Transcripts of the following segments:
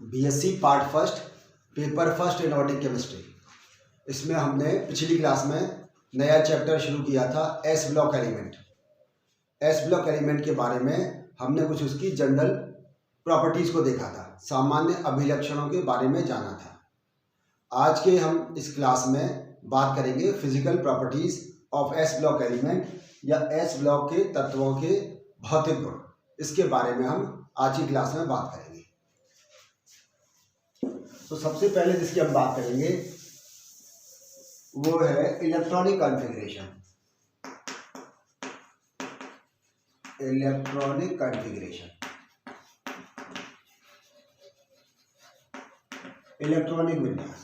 BSc part first paper first inorganic chemistry. इसमें हमने पिछली क्लास में नया चैप्टर शुरू किया था S block element. S block element के बारे में हमने कुछ उसकी जनरल प्रॉपर्टीज़ को देखा था, सामान्य अभिलक्षणों के बारे में जाना था। आज के हम इस क्लास में बात करेंगे physical properties of S block element या एस ब्लॉक के तत्वों के भौतिक गुण। इसके बारे में हम आज की क्लास में बात करेंगे। तो सबसे पहले जिसकी हम बात करेंगे वो है electronic configuration. Electronic configuration, electronic विन्यास।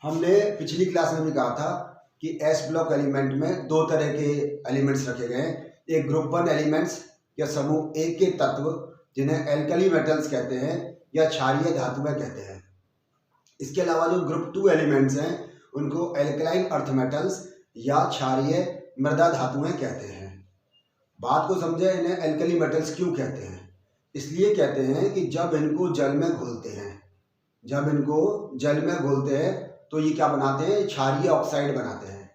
हमने पिछली क्लास में भी कहा था कि एस ब्लॉक एलिमेंट में दो तरह के एलिमेंट्स रखे गए हैं। एक ग्रुप वन एलिमेंट्स या समूह एक के तत्व जिन्हें एल्कली मेटल्स कहते हैं या क्षारीय धातुएं कहते हैं। इसके अलावा जो ग्रुप टू एलिमेंट्स हैं उनको एल्कलाइन अर्थ मेटल्स या क्षारीय मृदा धातुएं कहते हैं। बात को समझे, इन्हें एल्कली मेटल्स क्यों कहते हैं? इसलिए कहते हैं कि जब इनको जल में घोलते हैं तो ये क्या बनाते हैं? क्षारीय ऑक्साइड बनाते हैं।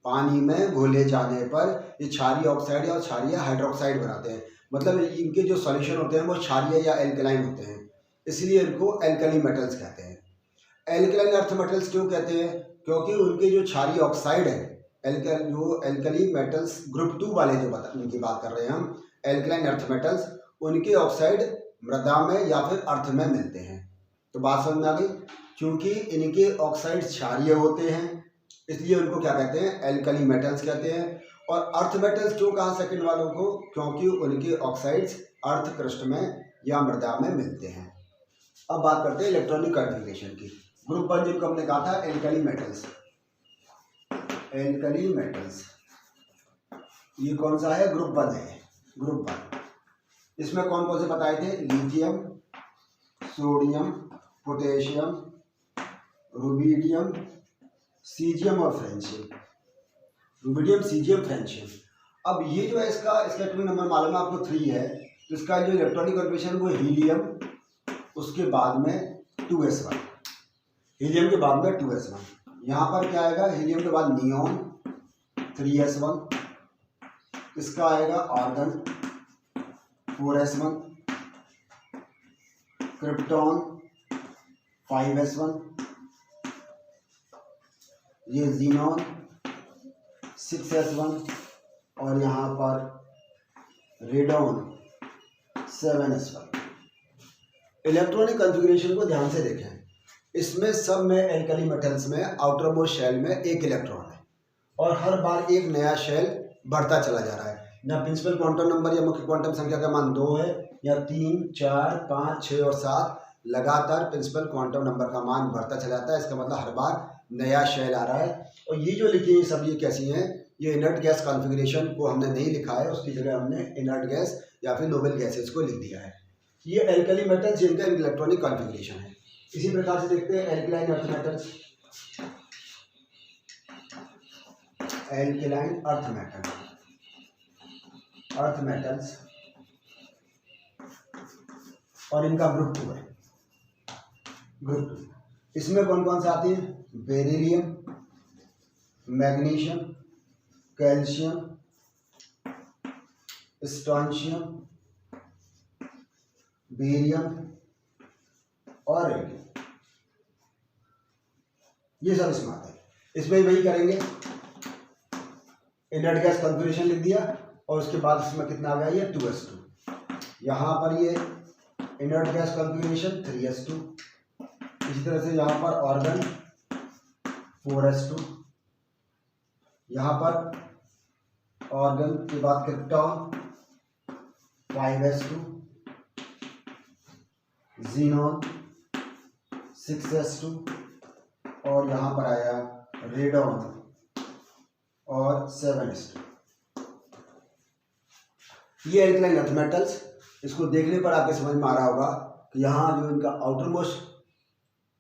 पानी में घोले जाने पर ये क्षारीय ऑक्साइड या क्षारीय हाइड्रोक्साइड बनाते हैं। मतलब इनके जो सॉल्यूशन होते हैं वो क्षारीय या एल्कलाइन होते हैं, इसलिए इनको एल्कली मेटल्स कहते हैं। एल्कलाइन अर्थ मेटल्स क्यों कहते हैं? क्योंकि उनके जो क्षारीय ऑक्साइड है, जो एल्कली मेटल्स ग्रुप टू वाले जो उनकी बात कर रहे हैं हम, एल्कलाइन अर्थ मेटल्स, उनके ऑक्साइड मृदा में या फिर अर्थ में मिलते हैं। तो बात समझ में आ गई? क्योंकि इनके ऑक्साइड क्षारीय होते हैं इसलिए उनको क्या कहते हैं? एल्कली मेटल्स कहते हैं। और अर्थ मेटल्स क्यों कहा सेकंड वालों को? क्योंकि उनके ऑक्साइड्स अर्थ क्रस्ट में या मृदा में मिलते हैं। अब बात करते हैं इलेक्ट्रॉनिक कॉन्फ़िगरेशन की। ग्रुप वन जिनको हमने कहा था एल्कली मेटल्स। एल्कली मेटल्स ये कौन सा है? ग्रुप वन है। ग्रुप वन इसमें कौन कौन से बताए थे? Lithium, sodium, potassium, rubidium, caesium और फ्रेंशियम। Rubidium, caesium, francium. अब ये जो है इसका एटॉमिक नंबर मालूम है आपको 3 है। तो इसका जो इलेक्ट्रॉनिक कॉन्फ़िगरेशन वो हीलियम, उसके बाद में 2s1। हीलियम के बाद में 2s1। यहाँ पर क्या आएगा? हीलियम के बाद नियोन 3s1। इसका आएगा आर्गन 4s1, क्रिप्टॉन 5s1, ये जीनॉन 6s1 और यहाँ पर रेडॉन 7s1। इलेक्ट्रॉनिक कॉन्फ़िगरेशन को ध्यान से देखें। इसमें सब में एल्कली मेटल्स में आउटर मोस्ट शेल में एक इलेक्ट्रॉन है और हर बार एक नया शेल बढ़ता चला जा रहा है। ना प्रिंसिपल क्वांटम नंबर या मुख्य क्वांटम संख्या का मान 2 है या 3, 4, 5, 6 और 7, लगातार प्रिंसिपल क्वांटम नंबर का मान बढ़ता चला जाता है। इसका मतलब हर बार नया शेल आ रहा है। और ये जो लिखी है सब ये कैसी हैं? ये इनर्ट गैस कॉन्फ़िगरेशन को हमने नहीं लिखा है, उसकी जगह हमने इनर्ट गैस या फिर नोबल गैसेस को लिख दिया है। ये एल्कली मेटल्स जिनका इलेक्ट्रॉनिक कॉन्फ़िगरेशन है। इसी प्रकार से देखते हैं alkaline earth metals. Alkaline earth metals और इनका ग्रुप 2 है। ग्रुप 2 इसमें कौन कौन से आते हैं? Beryllium, magnesium, calcium, strontium, barium और रेडियम। ये सब इसमें आते हैं। इसमें वही करेंगे, इनर्ट गैस कॉन्फ़िगरेशन लिख दिया और उसके बाद इसमें कितना आ गया? ये 2s2। यहाँ पर ये इनर्ट गैस कॉन्फ़िगरेशन 3s2। इसी तरह से यहाँ पर ऑर्गन 4s2। यहाँ पर ऑर्गन के बाद क्रिप्टॉन 5s2, जीनॉन 6s2 और यहाँ पर आया रेडॉन और 7s2। ये एल्कलाइन अर्थ मेटल्स। इसको देखने पर आपके समझ में आ रहा होगा कि यहाँ जो इनका आउटर मोस्ट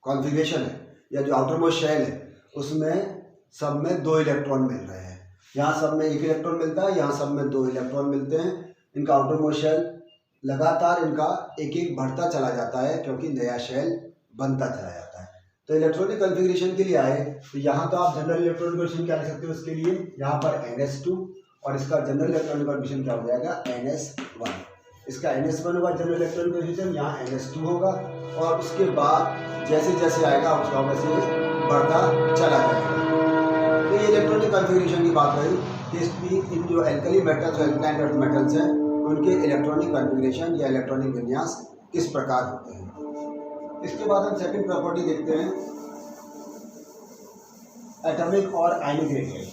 कॉन्फ़िगरेशन है या जो आउटर मोस्ट शेल है उसमें सब में 2 इलेक्ट्रॉन मिल रहे हैं। यहाँ सब में 1 इलेक्ट्रॉन मिलता है, यहाँ सब में 2 इलेक्ट्रॉन मिलते हैं। इनका आउटर मोस्ट शेल लगातार इनका एक एक बढ़ता चला जाता है क्योंकि नया शेल बनता चला जाता है। तो इलेक्ट्रॉनिक कॉन्फ़िगरेशन के लिए आए तो यहाँ तो आप जनरल इलेक्ट्रॉनिक कॉन्फ़िगरेशन क्या लिख सकते हो, उसके लिए यहाँ पर NS2 और इसका जनरल इलेक्ट्रॉनिक कॉन्फ़िगरेशन क्या हो जाएगा NS1। इसका NS1 होगा जनरल इलेक्ट्रॉनिक कॉन्फ़िगरेशन, यहाँ NS2 होगा और उसके बाद जैसे जैसे आएगा उसका वैसे बढ़ता चला जाएगा। तो ये इलेक्ट्रॉनिक कॉन्फ़िगरेशन की बात रही कि इसकी इन जो एल्कली मेटल्स और एल्कलाइन अर्थ मेटल्स हैं उनके इलेक्ट्रॉनिक कॉन्फ़िगरेशन या इलेक्ट्रॉनिक विन्यास किस प्रकार होते हैं। इसके बाद हम सेकंड प्रॉपर्टी देखते हैं, एटॉमिक और ionic radius.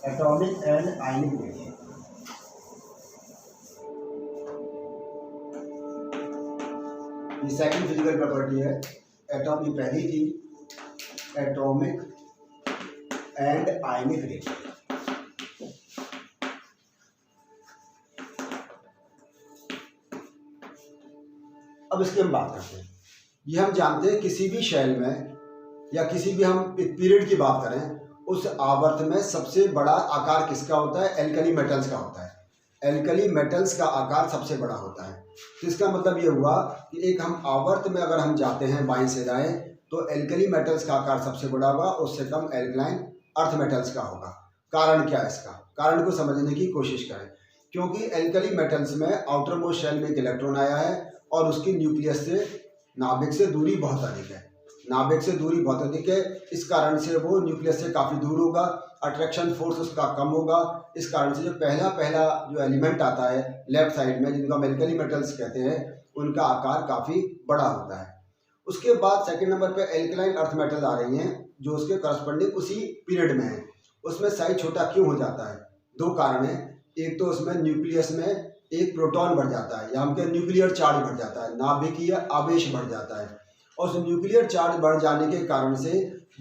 Atomic and ionic radius. ये सेकंड फिजिकल प्रॉपर्टी है। एटॉमिक पहली थी, एटॉमिक एंड आयनिक रेडियस। अब इसकी हम बात करते हैं। ये हम जानते हैं किसी भी शेल में या किसी भी हम पीरियड की बात करें उस आवर्त में सबसे बड़ा आकार किसका होता है, एल्कली मेटल्स का होता है। एल्कली मेटल्स का आकार सबसे बड़ा होता है। तो इसका मतलब ये हुआ कि एक हम आवर्त में अगर हम जाते हैं बाएं से दाएं तो एल्कली मेटल्स का आकार सबसे बड़ा होगा, उससे कम एल्कलाइन अर्थ मेटल्स का होगा। कारण क्या है इसका, कारण को समझने की कोशिश करें। क्योंकि एल्कली मेटल्स में आउटर मोस्ट शेल में एक इलेक्ट्रॉन आया है और उसकी न्यूक्लियस से नाभिक से दूरी बहुत अधिक है। नाभिक से दूरी बहुत अधिक है, इस कारण से वो न्यूक्लियस से काफ़ी दूर होगा, अट्रैक्शन फोर्स उसका कम होगा। इस कारण से जो पहला जो एलिमेंट आता है लेफ्ट साइड में जिनको हम एल्कली मेटल्स कहते हैं उनका आकार काफ़ी बड़ा होता है। उसके बाद सेकंड नंबर पे एल्कलाइन अर्थ मेटल आ रही हैं जो उसके करस्पॉन्डिंग उसी पीरियड में है। उसमें साइज छोटा क्यों हो जाता है, दो कारण है। एक तो उसमें न्यूक्लियस में एक प्रोटॉन बढ़ जाता है या हम कहें न्यूक्लियर चार्ज बढ़ जाता है, नाभिकीय आवेश बढ़ जाता है और उस न्यूक्लियर चार्ज बढ़ जाने के कारण से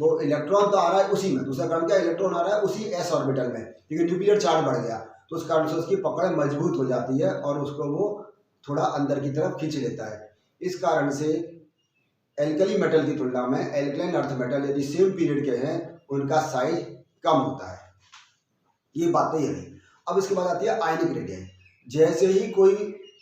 वो इलेक्ट्रॉन तो आ रहा है उसी में, दूसरा कारण क्या, इलेक्ट्रॉन आ रहा है उसी एस ऑर्बिटल में, लेकिन न्यूक्लियर चार्ज बढ़ गया तो उस कारण से उसकी पकड़ मजबूत हो जाती है और उसको वो थोड़ा अंदर की तरफ खींच लेता है। इस कारण से एल्कली मेटल की तुलना में एल्कलाइन अर्थ मेटल यदि सेम पीरियड के हैं उनका साइज कम होता है। ये बातें ये रही। अब इसके बाद आती है आयनिक रेडियाई। जैसे ही कोई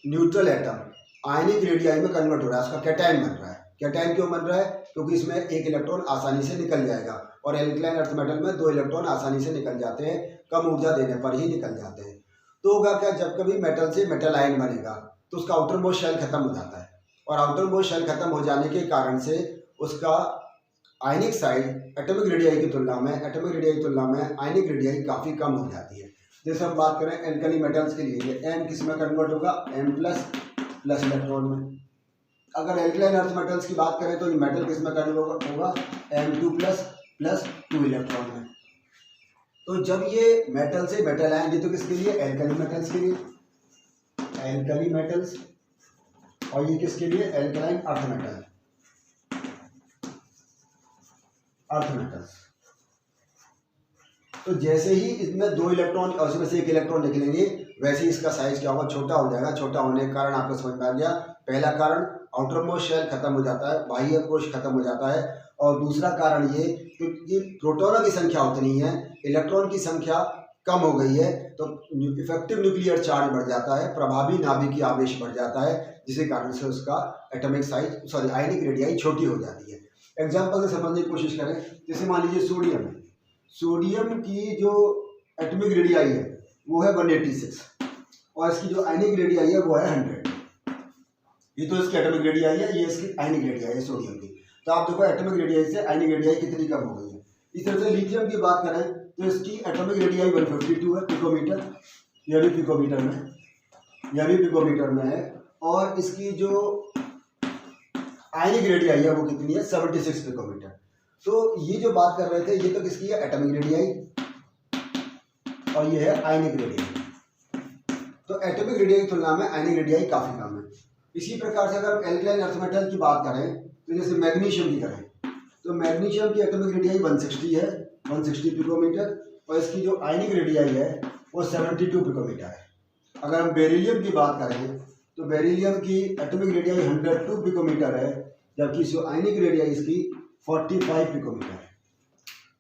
न्यूट्रल एटम आयनिक रेडियाई में कन्वर्ट हो रहा है, उसका कैटायन बन रहा है। कैटायन क्यों बन रहा है, क्योंकि इसमें एक इलेक्ट्रॉन आसानी से निकल जाएगा और एल्कलाइन अर्थ मेटल में दो इलेक्ट्रॉन आसानी से निकल जाते हैं, कम ऊर्जा देने पर ही निकल जाते हैं। तो होगा क्या, जब कभी मेटल से मेटल आयन बनेगा तो उसका आउटर मोस्ट शेल खत्म हो जाता है और आउटर मोस्ट शेल खत्म हो जाने के कारण से उसका आयनिक साइज एटॉमिक रेडियाई की तुलना में आयनिक रेडियाई काफ़ी कम हो जाती है। जैसे हम बात करें एल्कली मेटल्स के लिए, एम किस में कन्वर्ट होगा, M+ इलेक्ट्रॉन में। अगर एल्कलाइन अर्थ मेटल्स की बात करें तो मेटल किस में कन्वर्ट होगा, M2+ 2 इलेक्ट्रॉन में। तो जब ये मेटल से मेटल आएंगे तो किसके लिए, एल्कली मेटल्स के लिए, एल्कली मेटल्स, और ये किसके लिए, एल्कलाइन अर्थ मेटल्स। तो जैसे ही इसमें दो इलेक्ट्रॉन और उसमें से एक इलेक्ट्रॉन निकलेंगे वैसे ही इसका साइज क्या होगा, छोटा हो जाएगा। छोटा होने के कारण आपको समझ में आ गया, पहला कारण आउटर मोस्ट शेल खत्म हो जाता है, बाह्य कोश खत्म हो जाता है, और दूसरा कारण ये कि प्रोटॉनों की संख्या उतनी है, इलेक्ट्रॉन की संख्या कम हो गई है, तो इफेक्टिव न्यूक्लियर चार्ज बढ़ जाता है, प्रभावी नाभिकीय आवेश बढ़ जाता है, जिसके कारण से उसका एटॉमिक साइज आयनिक रेडियाई छोटी हो जाती है। एग्जाम्पल से समझने की कोशिश करें, जैसे मान लीजिए सोडियम की जो एटॉमिक रेडियाई है वो है 186 और इसकी जो आयनिक रेडियाई है वो है 100। ये तो इसकी एटॉमिक रेडियाई है, ये इसकी आयनिक रेडियाई है सोडियम की। तो आप देखो एटॉमिक रेडियाई से आयनिक रेडियाई कितनी कम हो गई है। इस तरह से लिथियम की बात करें तो इसकी एटॉमिक रेडियाई 152 है पिकोमीटर, यह भी पिकोमीटर में है, और इसकी जो आयनिक रेडियाई है वो कितनी है, 76 पिकोमीटर। तो ये जो बात कर रहे थे ये तो किसकी है, एटॉमिक रेडियाई, और ये है आयनिक रेडियाई। तो एटॉमिक रेडियाई की तुलना में आयनिक रेडियाई काफ़ी कम है। इसी प्रकार से अगर एल्कलाइन अर्थ मेटल की बात करें तो जैसे मैग्नीशियम की करें तो मैग्नीशियम की एटॉमिक रेडियाई 160 है, 160 पिकोमीटर, और इसकी जो आयनिक रेडियाई है वो 72 पिकोमीटर है। अगर हम बेरिलियम की बात करें तो बेरिलियम की एटॉमिक रेडियाई 102 पिकोमीटर है, जबकि जो आयनिक रेडियाई इसकी 45 पिकोमीटर है।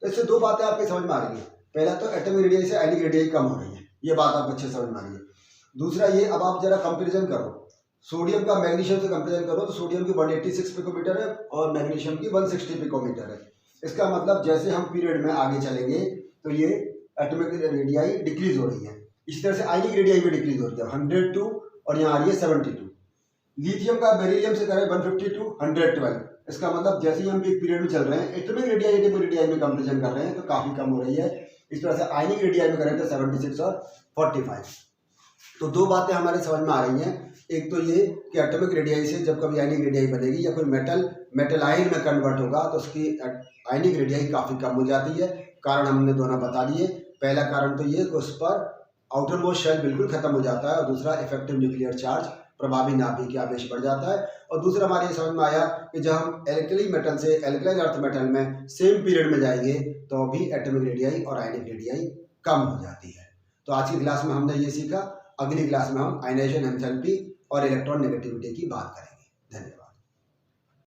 तो इससे दो बातें आपके समझ में आ रही है। पहला तो एटॉमिक रेडियाई से आयनिक रेडियाई कम हो रही है, ये बात आप अच्छे समझ में आ रही है। दूसरा ये, अब आप जरा कंपेरिजन करो, सोडियम का मैग्नीशियम से कंपेरिजन करो तो सोडियम की 186 पिकोमीटर है और मैग्नीशियम की 160 पिकोमीटर है। इसका मतलब जैसे हम पीरियड में आगे चलेंगे तो ये एटॉमिक रेडियाई डिक्रीज हो रही है। इस तरह से आयनिक रेडियाई भी डिक्रीज हो रही है, 102 और यहाँ आ रही है 72। लिथियम का बेरिलियम से करें 152 112, इसका मतलब जैसे ही हम एक पीरियड में चल रहे हैं एटॉमिक रेडियाई में कंपेरिजन कर रहे हैं तो काफी कम हो रही है। इस तरह से आयनिक रेडियाई में करें तो 76 और 45। तो दो बातें हमारे समझ में आ रही हैं। एक तो ये कि एटॉमिक रेडियाई से जब कभी आयनिक रेडियाई बनेगी या कोई मेटल आयन में कन्वर्ट होगा तो उसकी आयनिक रेडियाई काफ़ी कम हो जाती है। कारण हमने दोनों बता दिए। पहला कारण तो ये कि उस पर आउटर मोस्ट शेल बिल्कुल खत्म हो जाता है और दूसरा इफेक्टिव न्यूक्लियर चार्ज, प्रभावी नाभिकीय आवेश बढ़ जाता है। और दूसरा हमारे ये समझ में आया कि जब हम एल्कली मेटल से एल्कलाइन अर्थ मेटल में सेम पीरियड में जाएंगे तो भी एटॉमिक रेडियाई और आयनिक रेडियाई कम हो जाती है। तो आज की क्लास में हमने ये सीखा। अगली क्लास में हम आयनाइजेशन एंथैल्पी और इलेक्ट्रॉन नेगेटिविटी की बात करेंगे। धन्यवाद।